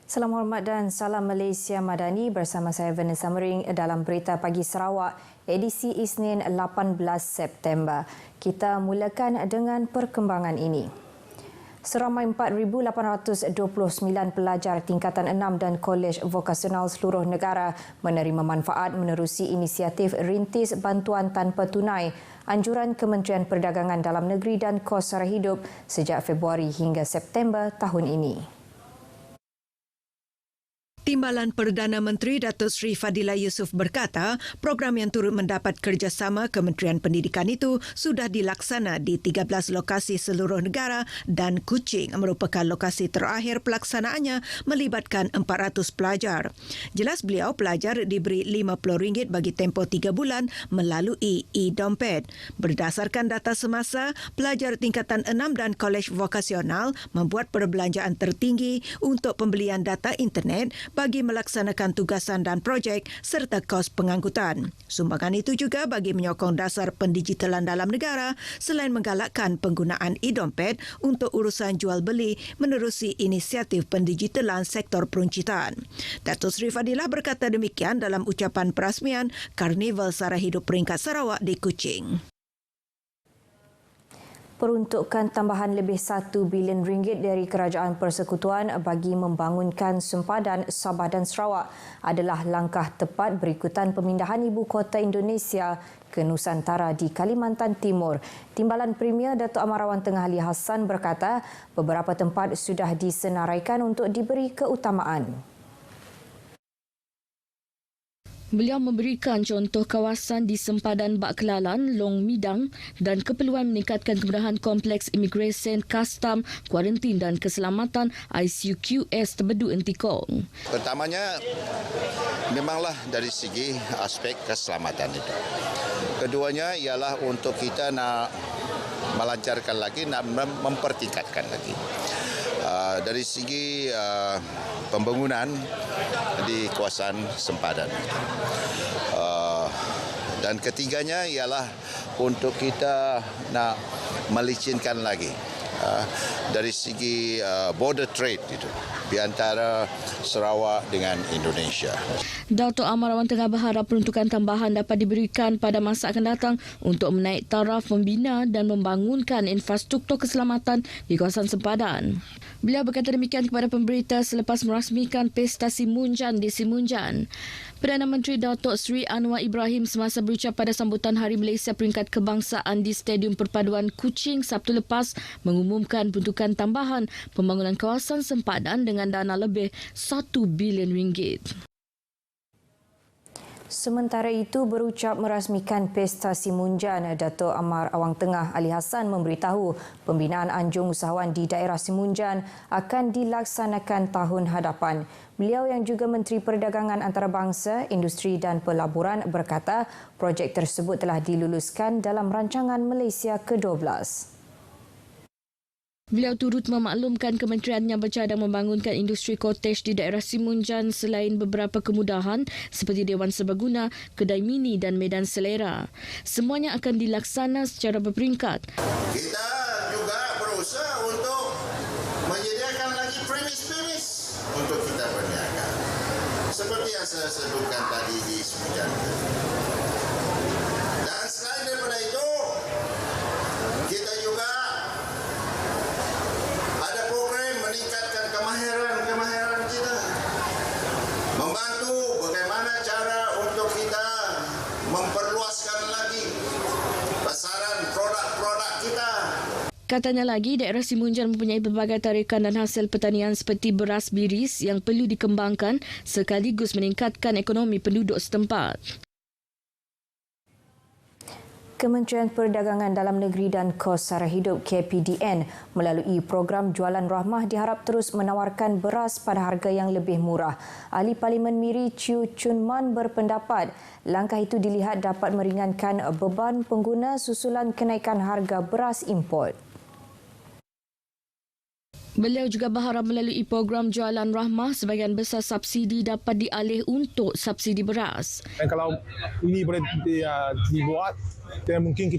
Salam hormat dan salam Malaysia Madani bersama saya Vanessa Mering dalam Berita Pagi Sarawak edisi Isnin 18 September. Kita mulakan dengan perkembangan ini. Seramai 4,829 pelajar tingkatan 6 dan kolej vokasional seluruh negara menerima manfaat menerusi inisiatif Rintis Bantuan Tanpa Tunai anjuran Kementerian Perdagangan Dalam Negeri dan Kos Sara Hidup sejak Februari hingga September tahun ini. Timbalan Perdana Menteri Datuk Seri Fadila Yusof berkata, program yang turut mendapat kerjasama Kementerian Pendidikan itu sudah dilaksana di 13 lokasi seluruh negara dan Kuching merupakan lokasi terakhir pelaksanaannya melibatkan 400 pelajar. Jelas beliau, pelajar diberi RM50 bagi tempoh 3 bulan melalui e-dompet. Berdasarkan data semasa, pelajar tingkatan 6 dan kolej vokasional membuat perbelanjaan tertinggi untuk pembelian data internet bagi melaksanakan tugasan dan projek serta kos pengangkutan. Sumbangan itu juga bagi menyokong dasar pendigitalan dalam negara selain menggalakkan penggunaan e-dompet untuk urusan jual beli menerusi inisiatif pendigitalan sektor peruncitan. Datuk Seri Fadilah berkata demikian dalam ucapan perasmian Karnival Sara Hidup Peringkat Sarawak di Kuching. Peruntukan tambahan lebih RM1 bilion dari Kerajaan Persekutuan bagi membangunkan sempadan Sabah dan Sarawak adalah langkah tepat berikutan pemindahan ibu kota Indonesia ke Nusantara di Kalimantan Timur. Timbalan Premier Datuk Amar Awang Tengah Ali Hassan berkata beberapa tempat sudah disenaraikan untuk diberi keutamaan. Beliau memberikan contoh kawasan di sempadan Bak Kelalan, Long Midang dan keperluan meningkatkan kemudahan kompleks imigresen, kastam, kuarantin dan keselamatan ICQS Terbedu Entikong. Pertamanya, memanglah dari segi aspek keselamatan itu. Keduanya ialah untuk kita nak melancarkan lagi, nak mempertingkatkan lagi. Dari segi pembangunan di kawasan sempadan. Dan ketiganya ialah untuk kita nak melicinkan lagi dari segi border trade itu di antara Sarawak dengan Indonesia. Datuk Amar Awang Tengah berharap peruntukan tambahan dapat diberikan pada masa akan datang untuk menaik taraf membina dan membangunkan infrastruktur keselamatan di kawasan sempadan. Beliau berkata demikian kepada pemberita selepas merasmikan Pesta Simunjan di Simunjan. Perdana Menteri Datuk Seri Anwar Ibrahim semasa berucap pada sambutan Hari Malaysia Peringkat Kebangsaan di Stadium Perpaduan Kuching Sabtu lepas mengumumkan peruntukan tambahan pembangunan kawasan sempadan dengan dana lebih RM1 bilion. Sementara itu, berucap merasmikan Pesta Simunjan, Datuk Amar Awang Tengah Ali Hassan memberitahu pembinaan anjung usahawan di daerah Simunjan akan dilaksanakan tahun hadapan. Beliau yang juga Menteri Perdagangan Antarabangsa, Industri dan Pelaburan berkata projek tersebut telah diluluskan dalam rancangan Malaysia ke-12. Beliau turut memaklumkan kementeriannya bercadang membangunkan industri kotej di daerah Simunjan selain beberapa kemudahan seperti Dewan Serbaguna, kedai mini dan medan selera. Semuanya akan dilaksana secara berperingkat. Kita juga berusaha untuk menyediakan lagi premis-premis untuk kita berniaga. Seperti yang saya sebutkan tadi di Simunjan. Dan selain daripada itu, kita juga meningkatkan kemahiran kita, membantu bagaimana cara untuk kita memperluaskan lagi pasaran produk-produk kita. Katanya lagi, daerah Simunjan mempunyai pelbagai tarikan dan hasil pertanian seperti beras biris yang perlu dikembangkan sekaligus meningkatkan ekonomi penduduk setempat. Kementerian Perdagangan Dalam Negeri dan Kos Sara Hidup KPDN melalui program Jualan Rahmah diharap terus menawarkan beras pada harga yang lebih murah. Ahli Parlimen Miri Chiu Chun Man berpendapat langkah itu dilihat dapat meringankan beban pengguna susulan kenaikan harga beras import. Beliau juga berharap melalui program Jualan Rahmah sebahagian besar subsidi dapat dialih untuk subsidi beras. Dan kalau ini boleh dibuat, dan mungkin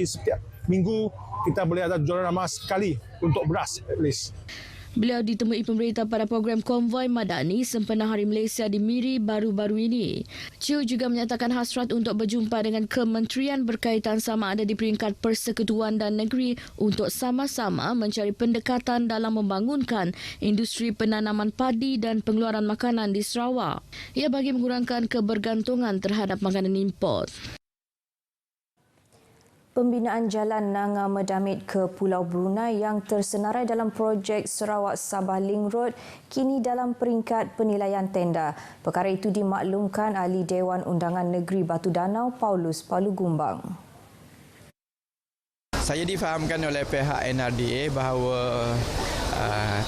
setiap minggu kita boleh ada Jualan Rahmah sekali untuk beras at least. Beliau ditemui pemerintah pada program Konvoi Madani sempena Hari Malaysia di Miri baru-baru ini. Chiu juga menyatakan hasrat untuk berjumpa dengan kementerian berkaitan sama ada di peringkat Persekutuan dan Negeri untuk sama-sama mencari pendekatan dalam membangunkan industri penanaman padi dan pengeluaran makanan di Sarawak. Ia bagi mengurangkan kebergantungan terhadap makanan import. Pembinaan jalan Nanga Medamit ke Pulau Brunei yang tersenarai dalam projek Sarawak Sabah Link Road kini dalam peringkat penilaian tender. Perkara itu dimaklumkan Ahli Dewan Undangan Negeri Batu Danau Paulus Palugumbang. Saya difahamkan oleh pihak NRDA bahawa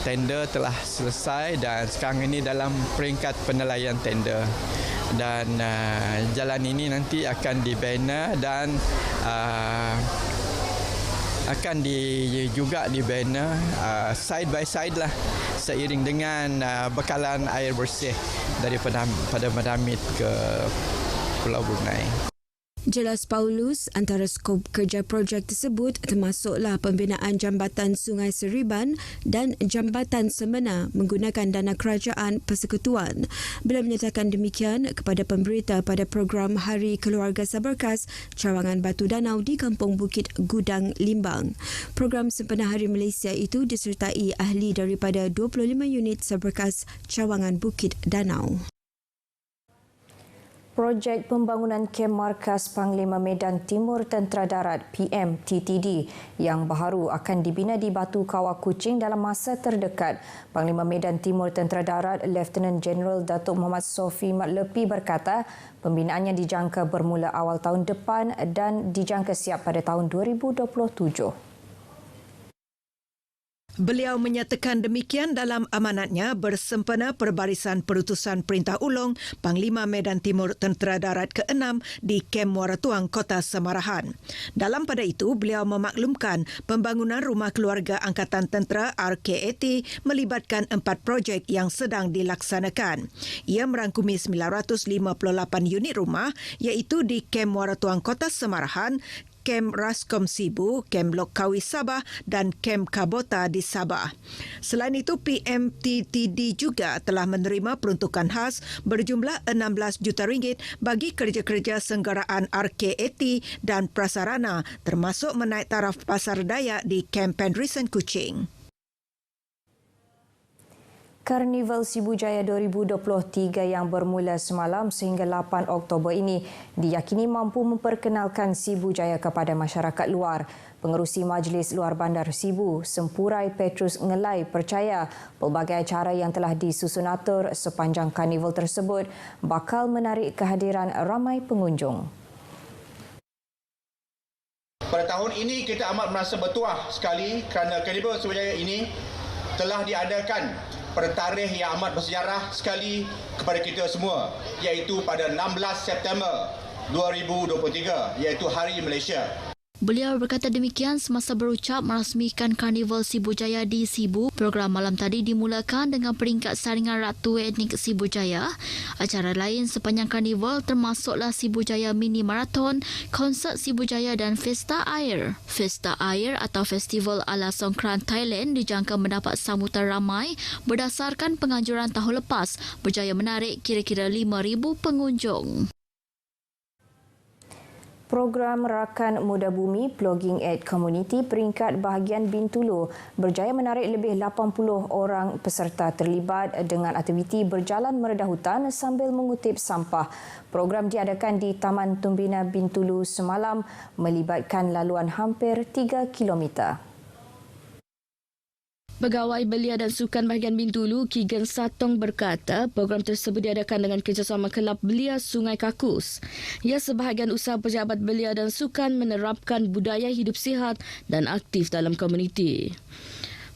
tender telah selesai dan sekarang ini dalam peringkat penilaian tender. Dan jalan ini nanti akan dibina dan akan juga dibina side by side lah seiring dengan bekalan air bersih daripada Medamit ke Pulau Brunei. Jelas Paulus, antara skop kerja projek tersebut termasuklah pembinaan jambatan Sungai Seriban dan jambatan Semena menggunakan dana kerajaan persekutuan. Beliau menyatakan demikian kepada pemberita pada program Hari Keluarga Sabarkas Cawangan Batu Danau di Kampung Bukit Gudang, Limbang. Program sempena Hari Malaysia itu disertai ahli daripada 25 unit Sabarkas Cawangan Bukit Danau. Projek pembangunan kem markas Panglima Medan Timur Tentera Darat PMTTD yang baharu akan dibina di Batu Kawah Kuching dalam masa terdekat. Panglima Medan Timur Tentera Darat Lieutenant General Datuk Muhammad Sofi Mat Lepi berkata pembinaannya dijangka bermula awal tahun depan dan dijangka siap pada tahun 2027. Beliau menyatakan demikian dalam amanatnya bersempena perbarisan perutusan Perintah Ulong Panglima Medan Timur Tentera Darat ke-6 di Kem Muara Tuang, Kota Samarahan. Dalam pada itu, beliau memaklumkan pembangunan Rumah Keluarga Angkatan Tentera RKAT melibatkan 4 projek yang sedang dilaksanakan. Ia merangkumi 958 unit rumah iaitu di Kem Muara Tuang, Kota Samarahan, Kem Raskom Sibu, Kem Lok Kawi Sabah dan Kem Kabota di Sabah. Selain itu, PMTTD juga telah menerima peruntukan khas berjumlah 16 juta ringgit bagi kerja-kerja senggaraan RKAT dan prasarana termasuk menaik taraf pasar Dayak di Kem Penrisen Kuching. Karnival Sibu Jaya 2023 yang bermula semalam sehingga 8 Oktober ini diyakini mampu memperkenalkan Sibu Jaya kepada masyarakat luar. Pengerusi Majlis Luar Bandar Sibu, Sempurai Petrus Ngelai percaya pelbagai acara yang telah disusun atur sepanjang karnival tersebut bakal menarik kehadiran ramai pengunjung. Pada tahun ini kita amat merasa bertuah sekali kerana Karnival Sibu Jaya ini telah diadakan pada tarikh yang amat bersejarah sekali kepada kita semua, iaitu pada 16 September 2023, iaitu Hari Malaysia. Beliau berkata demikian semasa berucap merasmikan Karnival Sibu Jaya di Sibu. Program malam tadi dimulakan dengan peringkat saringan Ratu Etnik Sibu Jaya. Acara lain sepanjang karnival termasuklah Sibu Jaya Mini Marathon, konsert Sibu Jaya dan Festa Air. Festa Air atau Festival ala Songkran Thailand dijangka mendapat sambutan ramai berdasarkan penganjuran tahun lepas, berjaya menarik kira-kira 5,000 pengunjung. Program Rakan Muda Bumi Plugging Aid Community peringkat bahagian Bintulu berjaya menarik lebih 80 orang peserta terlibat dengan aktiviti berjalan meredah hutan sambil mengutip sampah. Program diadakan di Taman Tumbina Bintulu semalam melibatkan laluan hampir 3 kilometer. Pegawai Belia dan Sukan Bahagian Bintulu, Kigen Satong berkata program tersebut diadakan dengan kerjasama Kelab Belia Sungai Kakus. Ia sebahagian usaha pejabat Belia dan Sukan menerapkan budaya hidup sihat dan aktif dalam komuniti.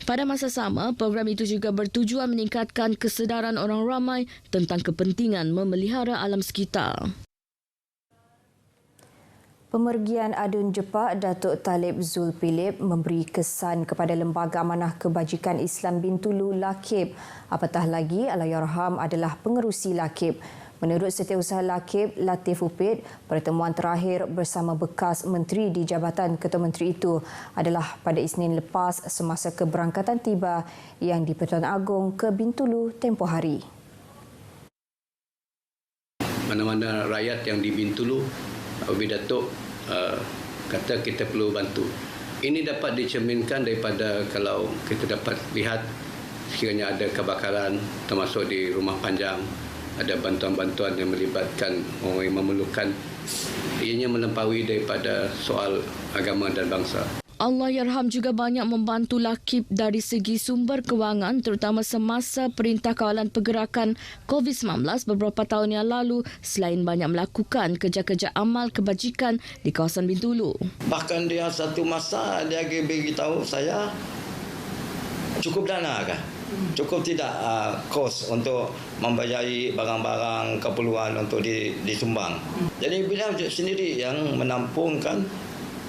Pada masa sama, program itu juga bertujuan meningkatkan kesedaran orang ramai tentang kepentingan memelihara alam sekitar. Pemergian Adun Jepak Datuk Talib Zulpilip memberi kesan kepada Lembaga Amanah Kebajikan Islam Bintulu LAKIB. Apatah lagi, Allahyarham adalah pengerusi LAKIB. Menurut Setiausaha Lakib Latif Upit, pertemuan terakhir bersama bekas menteri di Jabatan Ketua Menteri itu adalah pada Isnin lepas semasa keberangkatan tiba yang di Pertuan Agong ke Bintulu tempoh hari. Mana-mana rakyat yang di Bintulu, Abi Datuk kata kita perlu bantu. Ini dapat dicerminkan daripada kalau kita dapat lihat sekiranya ada kebakaran termasuk di Rumah Panjang, ada bantuan-bantuan yang melibatkan orang yang memerlukan. Ianya melampaui daripada soal agama dan bangsa. Allahyarham juga banyak membantu Lakib dari segi sumber kewangan terutama semasa Perintah Kawalan Pergerakan COVID-19 beberapa tahun yang lalu selain banyak melakukan kerja-kerja amal kebajikan di kawasan Bintulu. Bahkan dia satu masa dia beritahu saya cukup dana kah? Cukup tidak kos untuk membayari barang-barang keperluan untuk disumbang. Jadi beliau sendiri yang menampungkan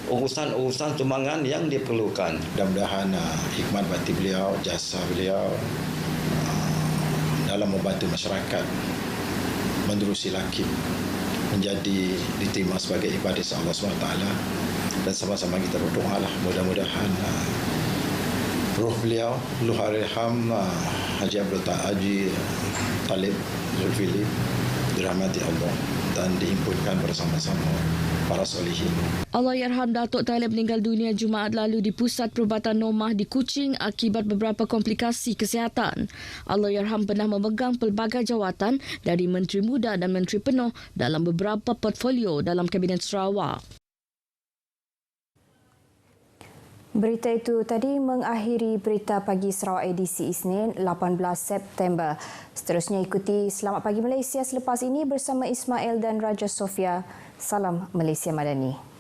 urusan-urusan sumbangan yang diperlukan. Mudah-mudahan hikmat bakti beliau, jasa beliau dalam membantu masyarakat menerusi Lakib menjadi diterima sebagai ibadah Allah SWT, dan sama-sama kita berdoalah mudah-mudahan roh beliau, Allahyarham Haji Abdul Haji Talib Zulkifli dirahmati Allah dan dihimpunkan bersama-sama para solihin. Allahyarham Datuk Talib meninggal dunia Jumaat lalu di Pusat Perubatan Nomah di Kuching akibat beberapa komplikasi kesihatan. Allahyarham pernah memegang pelbagai jawatan dari Menteri Muda dan Menteri Penuh dalam beberapa portfolio dalam Kabinet Sarawak. Berita itu tadi mengakhiri Berita Pagi Sarawak edisi Isnin 18 September. Seterusnya ikuti Selamat Pagi Malaysia selepas ini bersama Ismail dan Raja Sofia. Salam Malaysia Madani.